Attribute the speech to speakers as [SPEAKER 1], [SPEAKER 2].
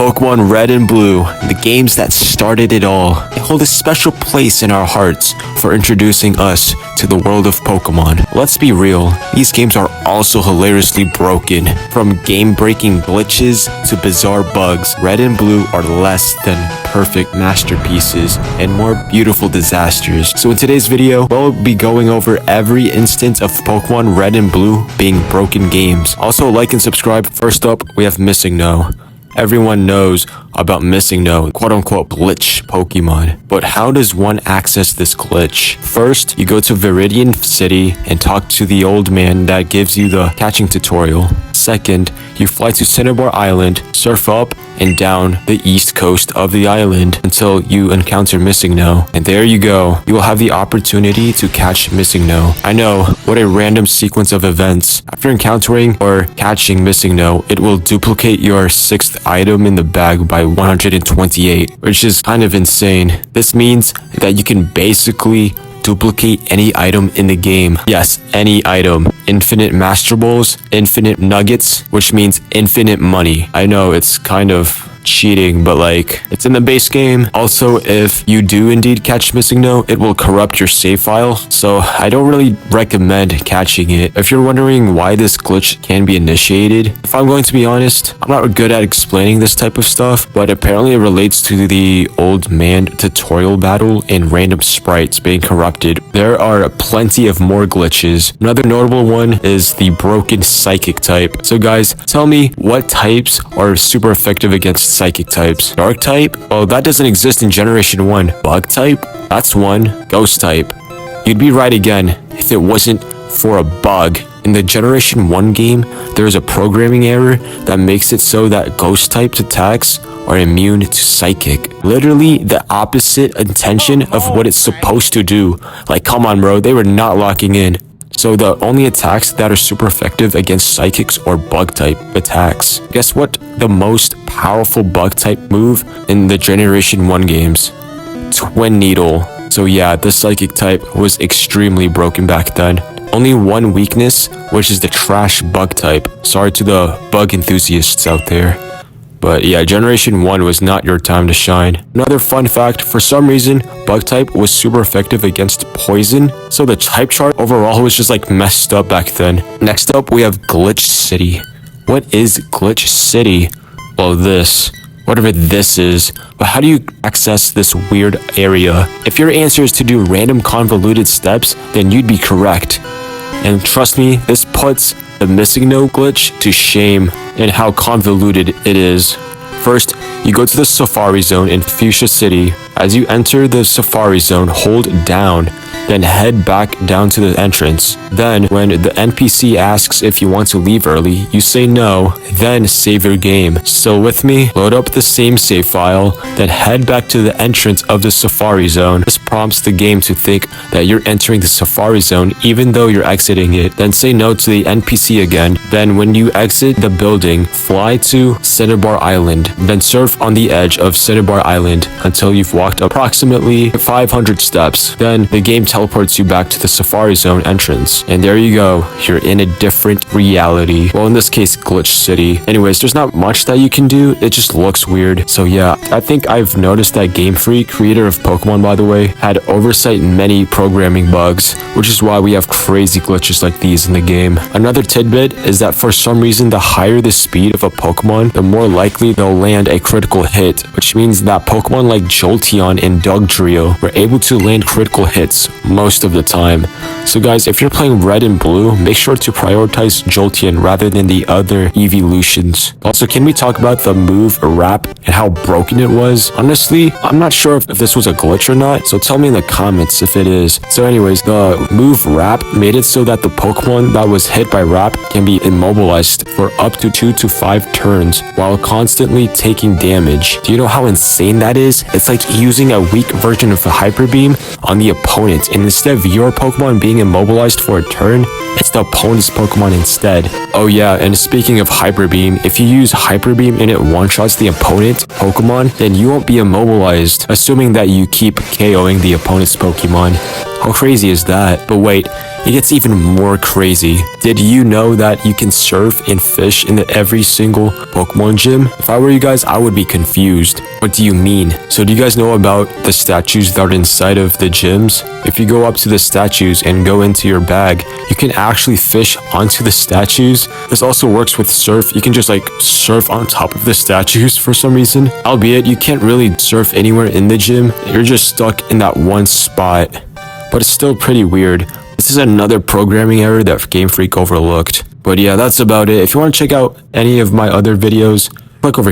[SPEAKER 1] Pokemon Red and Blue, the games that started it all. They hold a special place in our hearts for introducing us to the world of Pokemon. Let's be real, these games are also hilariously broken. From game-breaking glitches to bizarre bugs, Red and Blue are less than perfect masterpieces and more beautiful disasters. So in today's video, we'll be going over every instance of Pokemon Red and Blue being broken games. Also, like and subscribe. First up, we have MissingNo. Everyone knows about MissingNo, quote-unquote glitch Pokemon. But how does one access this glitch? First, you go to Viridian City and talk to the old man that gives you the catching tutorial. Second, you fly to Cinnabar Island, surf up and down the east coast of the island until you encounter MissingNo. And there you go. You will have the opportunity to catch MissingNo. I know, what a random sequence of events. After encountering or catching MissingNo, it will duplicate your 6th item in the bag by 128, which is kind of insane. This means that you can basically duplicate any item in the game. Yes, any item. Infinite Master Balls, infinite nuggets, which means infinite money. I know it's kind of cheating, but like, it's in the base game. Also, if you do indeed catch MissingNo, it will corrupt your save file, so I don't really recommend catching it. If you're wondering why this glitch can be initiated, if I'm going to be honest, I'm not good at explaining this type of stuff, but apparently it relates to the old man tutorial battle and random sprites being corrupted. There are plenty of more glitches. Another notable one is the broken psychic type. So guys, tell me what types are super effective against psychic types. Dark type? Well, that doesn't exist in Generation 1. Bug type? That's one. Ghost type? You'd be right again if it wasn't for a bug. In the Generation 1 game, there is a programming error that makes it so that ghost type attacks are immune to psychic. Literally the opposite intention of what it's supposed to do. Like, come on bro, they were not locking in. So the only attacks that are super effective against psychics or bug type attacks. Guess what the most powerful bug type move in the Generation 1 games? Twin Needle. So yeah, the psychic type was extremely broken back then. Only one weakness, which is the trash bug type. Sorry to the bug enthusiasts out there. But yeah, Generation 1 was not your time to shine. Another fun fact, for some reason, bug type was super effective against poison. So the type chart overall was just like messed up back then. Next up, we have Glitch City. What is Glitch City? Well, whatever this is. But how do you access this weird area? If your answer is to do random convoluted steps, then you'd be correct. And trust me, this puts the MissingNo glitch to shame in how convoluted it is. First, you go to the Safari Zone in Fuchsia City. As you enter the Safari Zone, hold down, then head back down to the entrance. Then, when the NPC asks if you want to leave early, you say no, then save your game. Still with me? Load up the same save file, then head back to the entrance of the Safari Zone. This prompts the game to think that you're entering the Safari Zone even though you're exiting it. Then say no to the NPC again. Then when you exit the building, fly to Cinnabar Island. Then surf on the edge of Cinnabar Island until you've walked approximately 500 steps. Then the game teleports you back to the Safari Zone entrance. And there you go, you're in a different reality. Well, in this case, Glitch City. Anyways, there's not much that you can do, it just looks weird. So yeah, I think I've noticed that Game Freak, creator of Pokemon by the way, had oversight many programming bugs, which is why we have crazy glitches like these in the game. Another tidbit is that for some reason, the higher the speed of a Pokemon, the more likely they'll land a critical hit, which means that Pokemon like Jolteon and Dugtrio were able to land critical hits most of the time. So guys, if you're playing Red and Blue, make sure to prioritize Jolteon rather than the other evolutions. Also, can we talk about the move Wrap and how broken it was? Honestly, I'm not sure if this was a glitch or not, so tell me in the comments if it is. So anyways, the move Wrap made it so that the Pokemon that was hit by Wrap can be immobilized for up to 2 to 5 turns while constantly taking damage. Do you know how insane that is? It's like using a weak version of a Hyper Beam on the opponent, and instead of your Pokemon being immobilized for a turn, it's the opponent's Pokemon instead. Oh yeah, and speaking of Hyper Beam, if you use Hyper Beam and it one-shots the opponent Pokemon, then you won't be immobilized, assuming that you keep KOing the opponent's Pokemon. How crazy is that? But wait, it gets even more crazy. Did you know that you can surf and fish in every single Pokemon gym? If I were you guys, I would be confused. What do you mean? So do you guys know about the statues that are inside of the gyms? If you go up to the statues and go into your bag, you can actually fish onto the statues. This also works with surf. You can just like surf on top of the statues for some reason. Albeit, you can't really surf anywhere in the gym. You're just stuck in that one spot. But it's still pretty weird. This is another programming error that Game Freak overlooked. But yeah, that's about it. If you want to check out any of my other videos, click over here.